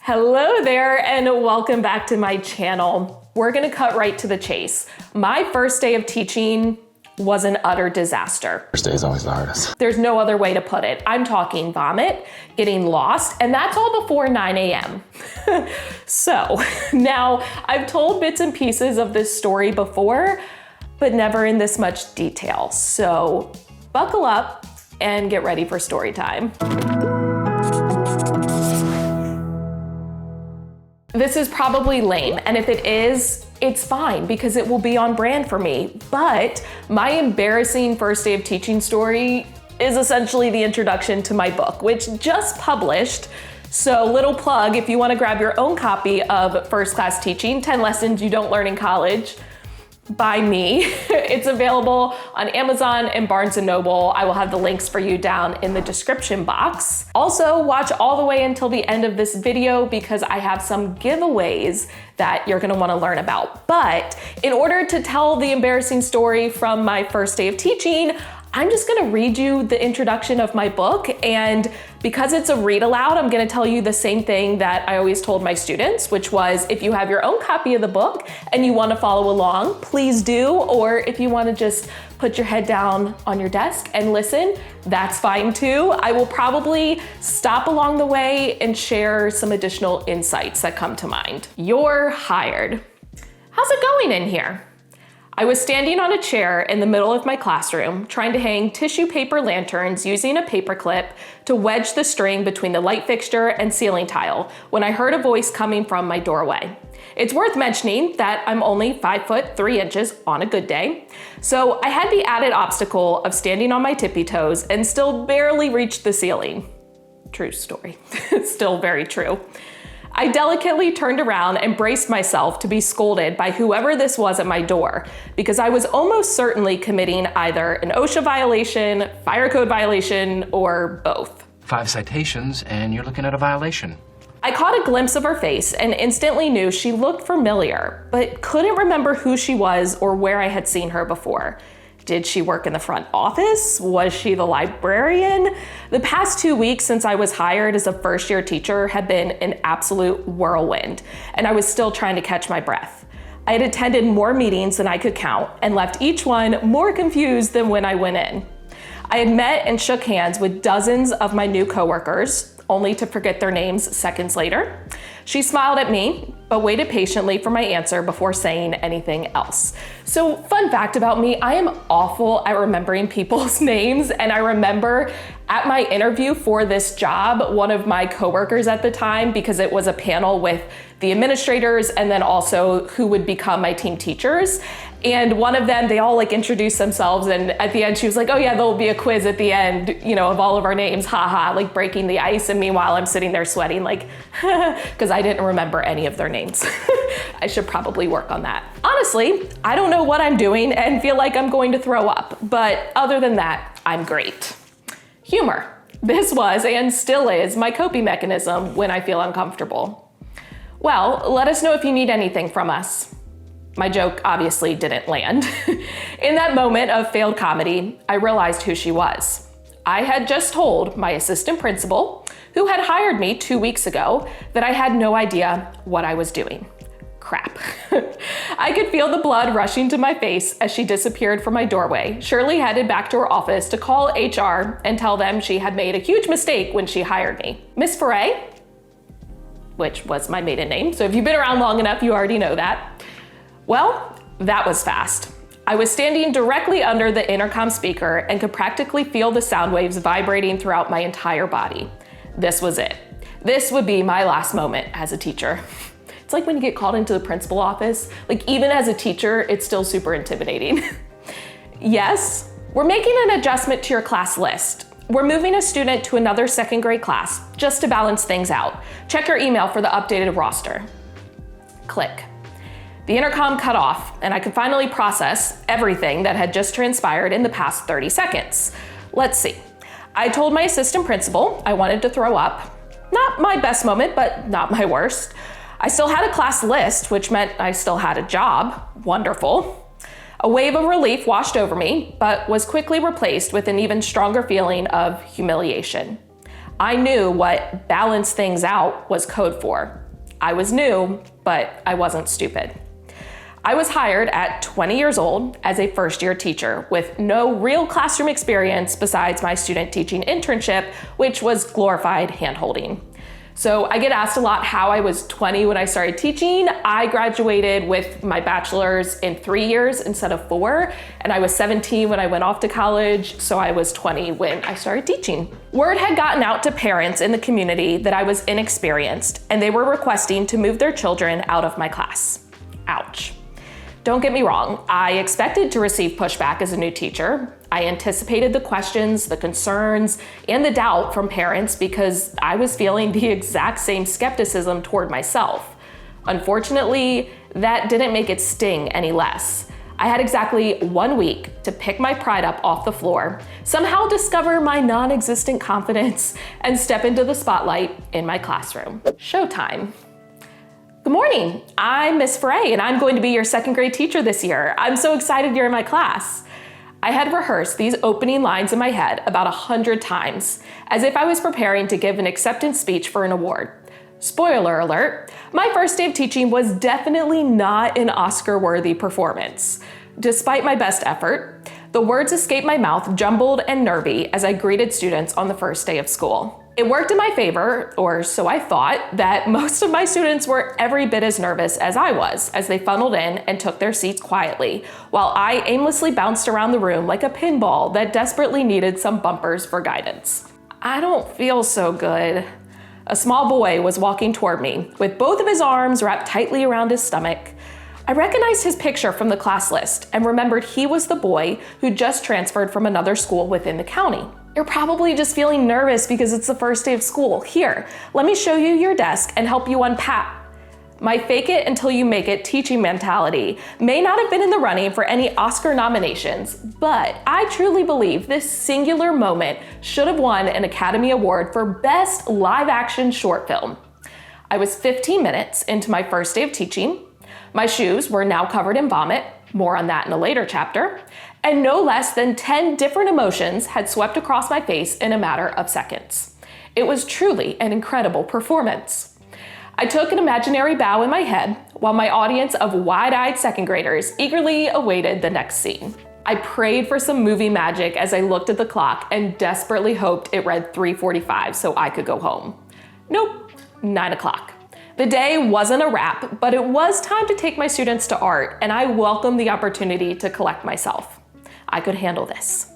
Hello there and welcome back to my channel. We're gonna cut right to the chase. My first day of teaching was an utter disaster. First day is always the hardest. There's no other way to put it. I'm talking vomit, getting lost, and that's all before 9 a.m. So now I've told bits and pieces of this story before, but never in this much detail. So buckle up and get ready for story time. This is probably lame, and if it is, it's fine because it will be on brand for me. But my embarrassing first day of teaching story is essentially the introduction to my book, which just published. So little plug, if you want to grab your own copy of First Class Teaching, 10 Lessons You Don't Learn in College, by me. It's available on Amazon and Barnes & Noble. I will have the links for you down in the description box. Also, watch all the way until the end of this video because I have some giveaways that you're gonna wanna learn about. But in order to tell the embarrassing story from my first day of teaching, I'm just gonna read you the introduction of my book, and because it's a read aloud, I'm gonna tell you the same thing that I always told my students, which was if you have your own copy of the book and you wanna follow along, please do, or if you wanna just put your head down on your desk and listen, that's fine too. I will probably stop along the way and share some additional insights that come to mind. You're hired. How's it going in here? I was standing on a chair in the middle of my classroom, trying to hang tissue paper lanterns using a paper clip to wedge the string between the light fixture and ceiling tile when I heard a voice coming from my doorway. It's worth mentioning that I'm only 5 foot 3 inches on a good day, so I had the added obstacle of standing on my tippy toes and still barely reached the ceiling. True story. Still very true. I delicately turned around and braced myself to be scolded by whoever this was at my door because I was almost certainly committing either an OSHA violation, fire code violation, or both. 5 citations and you're looking at a violation. I caught a glimpse of her face and instantly knew she looked familiar, but couldn't remember who she was or where I had seen her before. Did she work in the front office? Was she the librarian? The past 2 weeks since I was hired as a first-year teacher had been an absolute whirlwind, and I was still trying to catch my breath. I had attended more meetings than I could count and left each one more confused than when I went in. I had met and shook hands with dozens of my new coworkers, only to forget their names seconds later. She smiled at me, but waited patiently for my answer before saying anything else. So, fun fact about me, I am awful at remembering people's names, and I remember at my interview for this job, one of my coworkers at the time, because it was a panel with the administrators and then also who would become my team teachers. And one of them, they all introduced themselves, and at the end she was like, oh yeah, there'll be a quiz at the end, of all of our names, haha, breaking the ice. And meanwhile I'm sitting there sweating because I didn't remember any of their names. I should probably work on that. Honestly, I don't know what I'm doing and feel like I'm going to throw up, but other than that, I'm great. Humor. This was and still is my coping mechanism when I feel uncomfortable. Well, let us know if you need anything from us. My joke obviously didn't land. In that moment of failed comedy, I realized who she was. I had just told my assistant principal, who had hired me 2 weeks ago, that I had no idea what I was doing. Crap. I could feel the blood rushing to my face as she disappeared from my doorway, surely headed back to her office to call HR and tell them she had made a huge mistake when she hired me. Miss Foray, which was my maiden name, so if you've been around long enough, you already know that. Well, that was fast. I was standing directly under the intercom speaker and could practically feel the sound waves vibrating throughout my entire body. This was it. This would be my last moment as a teacher. It's like when you get called into the principal office, even as a teacher, it's still super intimidating. Yes, we're making an adjustment to your class list. We're moving a student to another second grade class just to balance things out. Check your email for the updated roster. Click. The intercom cut off, and I could finally process everything that had just transpired in the past 30 seconds. Let's see. I told my assistant principal I wanted to throw up. Not my best moment, but not my worst. I still had a class list, which meant I still had a job. Wonderful. A wave of relief washed over me, but was quickly replaced with an even stronger feeling of humiliation. I knew what balance things out was code for. I was new, but I wasn't stupid. I was hired at 20 years old as a first-year teacher with no real classroom experience besides my student teaching internship, which was glorified hand-holding. So I get asked a lot how I was 20 when I started teaching. I graduated with my bachelor's in 3 years instead of 4, and I was 17 when I went off to college, so I was 20 when I started teaching. Word had gotten out to parents in the community that I was inexperienced, and they were requesting to move their children out of my class. Ouch. Don't get me wrong, I expected to receive pushback as a new teacher. I anticipated the questions, the concerns, and the doubt from parents because I was feeling the exact same skepticism toward myself. Unfortunately, that didn't make it sting any less. I had exactly 1 week to pick my pride up off the floor, somehow discover my non-existent confidence, and step into the spotlight in my classroom. Showtime. Good morning, I'm Miss Frey, and I'm going to be your second grade teacher this year. I'm so excited you're in my class. I had rehearsed these opening lines in my head about 100 times, as if I was preparing to give an acceptance speech for an award. Spoiler alert, my first day of teaching was definitely not an Oscar-worthy performance. Despite my best effort, the words escaped my mouth jumbled and nervy as I greeted students on the first day of school. It worked in my favor, or so I thought, that most of my students were every bit as nervous as I was as they funneled in and took their seats quietly, while I aimlessly bounced around the room like a pinball that desperately needed some bumpers for guidance. I don't feel so good. A small boy was walking toward me with both of his arms wrapped tightly around his stomach. I recognized his picture from the class list and remembered he was the boy who just transferred from another school within the county. You're probably just feeling nervous because it's the first day of school. Here, let me show you your desk and help you unpack. My fake it until you make it teaching mentality may not have been in the running for any Oscar nominations, but I truly believe this singular moment should have won an Academy Award for Best Live Action Short Film. I was 15 minutes into my first day of teaching. My shoes were now covered in vomit, more on that in a later chapter, and no less than 10 different emotions had swept across my face in a matter of seconds. It was truly an incredible performance. I took an imaginary bow in my head while my audience of wide-eyed second graders eagerly awaited the next scene. I prayed for some movie magic as I looked at the clock and desperately hoped it read 3:45 so I could go home. Nope, 9 o'clock. The day wasn't a wrap, but it was time to take my students to art, and I welcomed the opportunity to collect myself. I could handle this.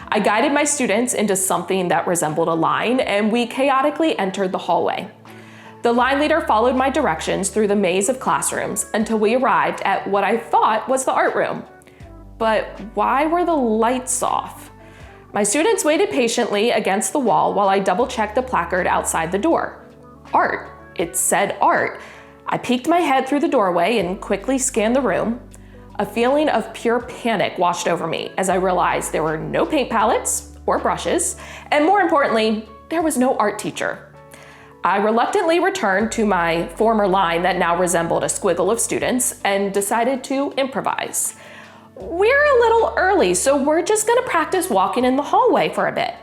I guided my students into something that resembled a line, and we chaotically entered the hallway. The line leader followed my directions through the maze of classrooms until we arrived at what I thought was the art room. But why were the lights off? My students waited patiently against the wall while I double-checked the placard outside the door. Art. It said art. I peeked my head through the doorway and quickly scanned the room. A feeling of pure panic washed over me as I realized there were no paint palettes or brushes, and more importantly, there was no art teacher. I reluctantly returned to my former line that now resembled a squiggle of students and decided to improvise. We're a little early, so we're just gonna practice walking in the hallway for a bit.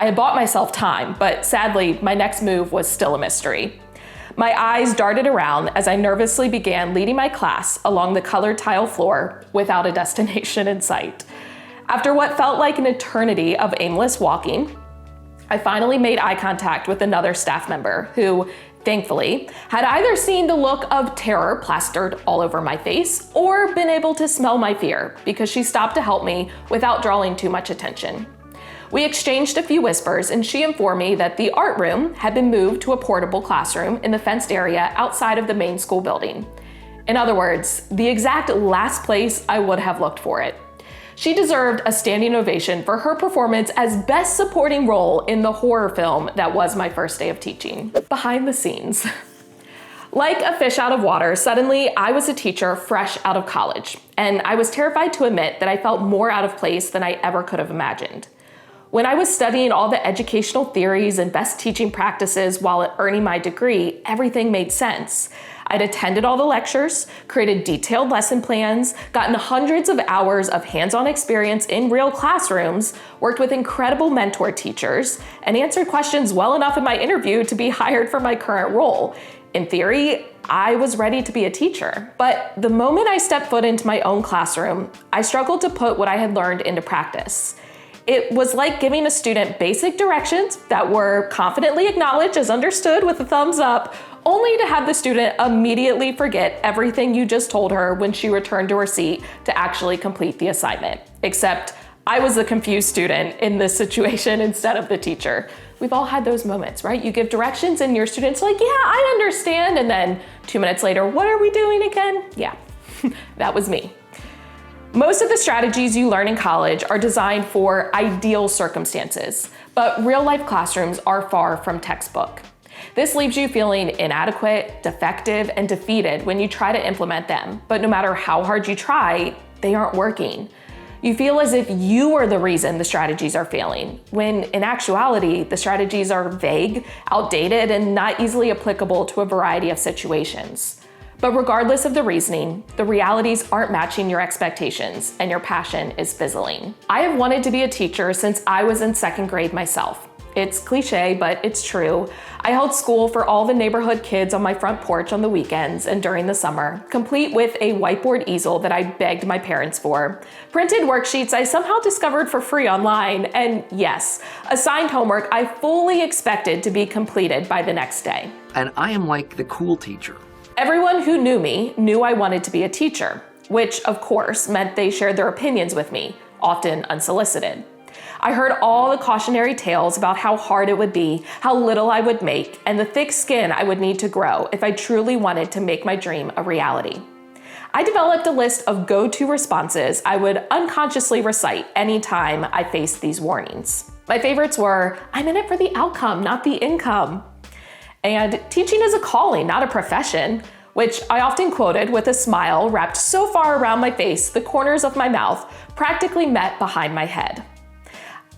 I had bought myself time, but sadly, my next move was still a mystery. My eyes darted around as I nervously began leading my class along the colored tile floor without a destination in sight. After what felt like an eternity of aimless walking, I finally made eye contact with another staff member who, thankfully, had either seen the look of terror plastered all over my face or been able to smell my fear because she stopped to help me without drawing too much attention. We exchanged a few whispers and she informed me that the art room had been moved to a portable classroom in the fenced area outside of the main school building. In other words, the exact last place I would have looked for it. She deserved a standing ovation for her performance as best supporting role in the horror film that was my first day of teaching. Behind the scenes. Like a fish out of water, suddenly I was a teacher fresh out of college, and I was terrified to admit that I felt more out of place than I ever could have imagined. When I was studying all the educational theories and best teaching practices while earning my degree, everything made sense. I'd attended all the lectures, created detailed lesson plans, gotten hundreds of hours of hands-on experience in real classrooms, worked with incredible mentor teachers, and answered questions well enough in my interview to be hired for my current role. In theory, I was ready to be a teacher. But the moment I stepped foot into my own classroom, I struggled to put what I had learned into practice. It was like giving a student basic directions that were confidently acknowledged as understood with a thumbs up, only to have the student immediately forget everything you just told her when she returned to her seat to actually complete the assignment. Except I was the confused student in this situation instead of the teacher. We've all had those moments, right? You give directions and your student's like, yeah, I understand. And then 2 minutes later, what are we doing again? Yeah, that was me. Most of the strategies you learn in college are designed for ideal circumstances, but real life classrooms are far from textbook. This leaves you feeling inadequate, defective, and defeated when you try to implement them, but no matter how hard you try, they aren't working. You feel as if you are the reason the strategies are failing, when in actuality, the strategies are vague, outdated, and not easily applicable to a variety of situations. But regardless of the reasoning, the realities aren't matching your expectations and your passion is fizzling. I have wanted to be a teacher since I was in 2nd grade myself. It's cliche, but it's true. I held school for all the neighborhood kids on my front porch on the weekends and during the summer, complete with a whiteboard easel that I begged my parents for, printed worksheets I somehow discovered for free online, and yes, assigned homework I fully expected to be completed by the next day. And I am like the cool teacher. Everyone who knew me knew I wanted to be a teacher, which of course meant they shared their opinions with me, often unsolicited. I heard all the cautionary tales about how hard it would be, how little I would make, and the thick skin I would need to grow if I truly wanted to make my dream a reality. I developed a list of go-to responses I would unconsciously recite anytime I faced these warnings. My favorites were, I'm in it for the outcome, not the income. And teaching is a calling, not a profession, which I often quoted with a smile wrapped so far around my face, the corners of my mouth practically met behind my head.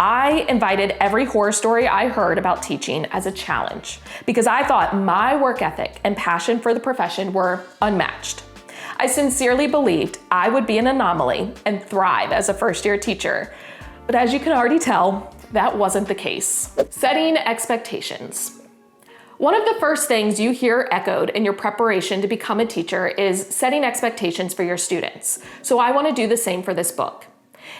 I invited every horror story I heard about teaching as a challenge because I thought my work ethic and passion for the profession were unmatched. I sincerely believed I would be an anomaly and thrive as a first-year teacher. But as you can already tell, that wasn't the case. Setting expectations. One of the first things you hear echoed in your preparation to become a teacher is setting expectations for your students. So I want to do the same for this book.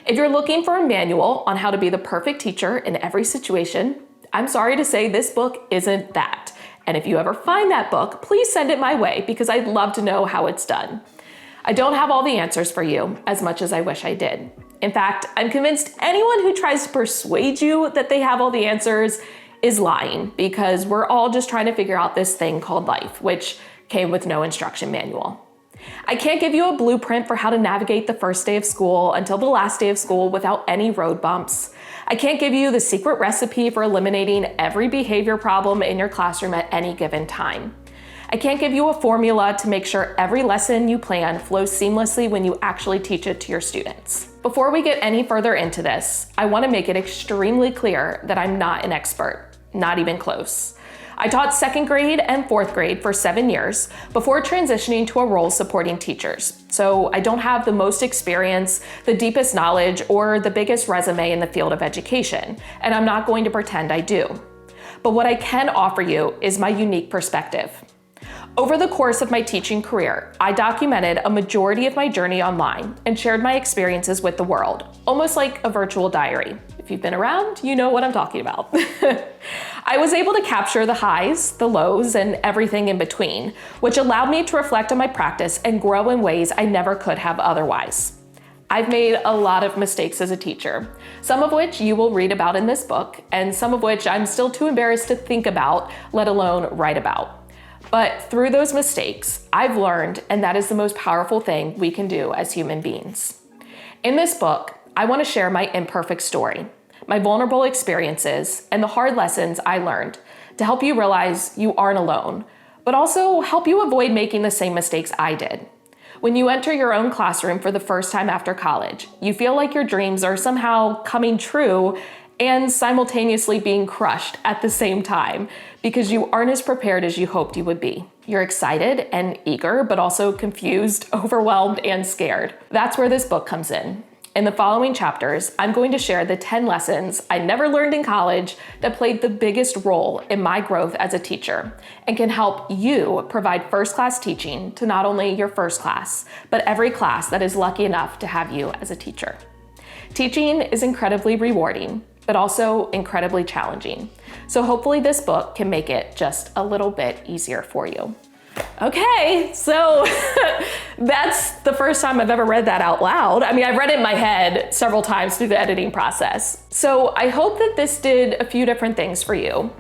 If you're looking for a manual on how to be the perfect teacher in every situation, I'm sorry to say this book isn't that. And if you ever find that book, please send it my way because I'd love to know how it's done. I don't have all the answers for you as much as I wish I did. In fact, I'm convinced anyone who tries to persuade you that they have all the answers is lying because we're all just trying to figure out this thing called life, which came with no instruction manual. I can't give you a blueprint for how to navigate the first day of school until the last day of school without any road bumps. I can't give you the secret recipe for eliminating every behavior problem in your classroom at any given time. I can't give you a formula to make sure every lesson you plan flows seamlessly when you actually teach it to your students. Before we get any further into this, I want to make it extremely clear that I'm not an expert, not even close. I taught 2nd grade and 4th grade for 7 years before transitioning to a role supporting teachers. So I don't have the most experience, the deepest knowledge, or the biggest resume in the field of education, and I'm not going to pretend I do. But what I can offer you is my unique perspective. Over the course of my teaching career, I documented a majority of my journey online and shared my experiences with the world, almost like a virtual diary. If you've been around, you know what I'm talking about. I was able to capture the highs, the lows, and everything in between, which allowed me to reflect on my practice and grow in ways I never could have otherwise. I've made a lot of mistakes as a teacher, some of which you will read about in this book, and some of which I'm still too embarrassed to think about, let alone write about. But through those mistakes, I've learned, and that is the most powerful thing we can do as human beings. In this book, I want to share my imperfect story, my vulnerable experiences, and the hard lessons I learned to help you realize you aren't alone, but also help you avoid making the same mistakes I did. When you enter your own classroom for the first time after college, you feel like your dreams are somehow coming true, and simultaneously being crushed at the same time because you aren't as prepared as you hoped you would be. You're excited and eager, but also confused, overwhelmed, and scared. That's where this book comes in. In the following chapters, I'm going to share the 10 lessons I never learned in college that played the biggest role in my growth as a teacher and can help you provide first-class teaching to not only your first class, but every class that is lucky enough to have you as a teacher. Teaching is incredibly rewarding, but also incredibly challenging. So hopefully this book can make it just a little bit easier for you. Okay, so that's the first time I've ever read that out loud. I mean, I've read it in my head several times through the editing process. So I hope that this did a few different things for you.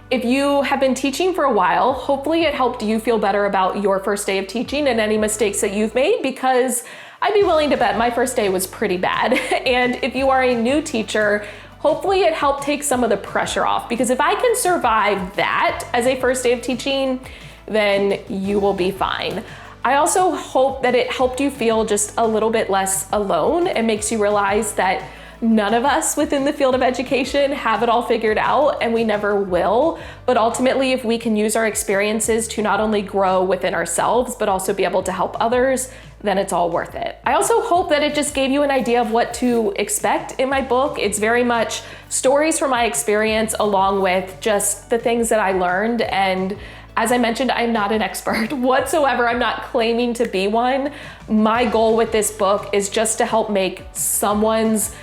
If you have been teaching for a while, hopefully it helped you feel better about your first day of teaching and any mistakes that you've made, because I'd be willing to bet my first day was pretty bad. And if you are a new teacher, hopefully it helped take some of the pressure off, because if I can survive that as a first day of teaching, then you will be fine. I also hope that it helped you feel just a little bit less alone and makes you realize that none of us within the field of education have it all figured out, and we never will. But ultimately, if we can use our experiences to not only grow within ourselves, but also be able to help others, then it's all worth it. I also hope that it just gave you an idea of what to expect in my book. It's very much stories from my experience along with just the things that I learned. And as I mentioned, I'm not an expert whatsoever. I'm not claiming to be one. My goal with this book is just to help make someone's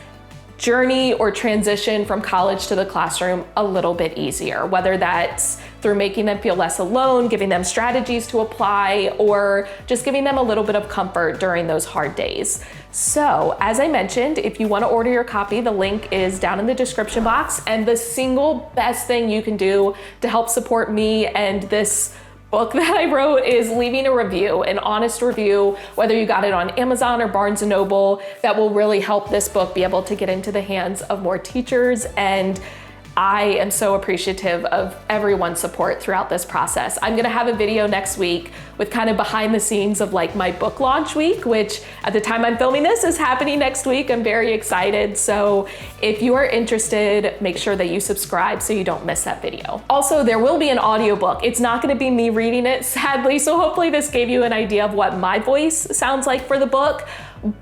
journey or transition from college to the classroom a little bit easier, whether that's through making them feel less alone, giving them strategies to apply, or just giving them a little bit of comfort during those hard days. So, as I mentioned, if you want to order your copy, the link is down in the description box. And the single best thing you can do to help support me and this book that I wrote is leaving a review, an honest review, whether you got it on Amazon or Barnes & Noble. That will really help this book be able to get into the hands of more teachers, and I am so appreciative of everyone's support throughout this process. I'm gonna have a video next week with kind of behind the scenes of like my book launch week, which at the time I'm filming this is happening next week. I'm very excited. So if you are interested, make sure that you subscribe so you don't miss that video. Also, there will be an audiobook. It's not gonna be me reading it, sadly. So hopefully this gave you an idea of what my voice sounds like for the book.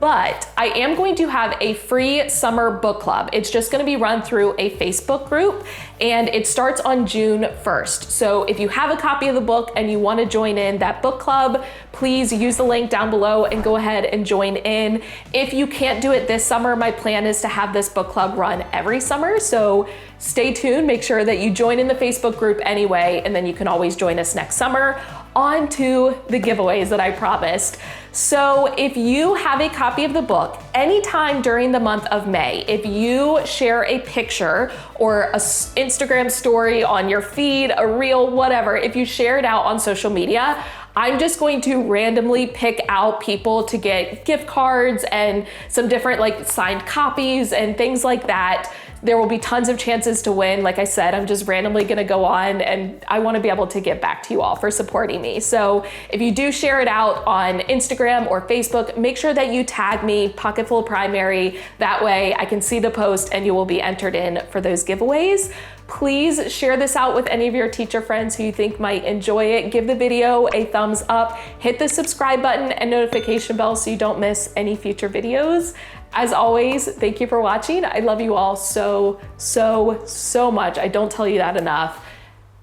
But I am going to have a free summer book club. It's just gonna be run through a Facebook group, and it starts on June 1st. So if you have a copy of the book and you wanna join in that book club, please use the link down below and go ahead and join in. If you can't do it this summer, my plan is to have this book club run every summer. So stay tuned, make sure that you join in the Facebook group anyway, and then you can always join us next summer. On to the giveaways that I promised. So if you have a copy of the book, anytime during the month of May, if you share a picture or an Instagram story on your feed, a reel, whatever, if you share it out on social media, I'm just going to randomly pick out people to get gift cards and some different like signed copies and things like that. There will be tons of chances to win. Like I said, I'm just randomly gonna go on, and I wanna be able to get back to you all for supporting me. So if you do share it out on Instagram or Facebook, make sure that you tag me, Pocketful Primary. That way I can see the post and you will be entered in for those giveaways. Please share this out with any of your teacher friends who you think might enjoy it. Give the video a thumbs up, hit the subscribe button and notification bell so you don't miss any future videos. As always, thank you for watching. I love you all so, so, so much. I don't tell you that enough.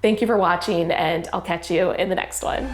Thank you for watching, and I'll catch you in the next one.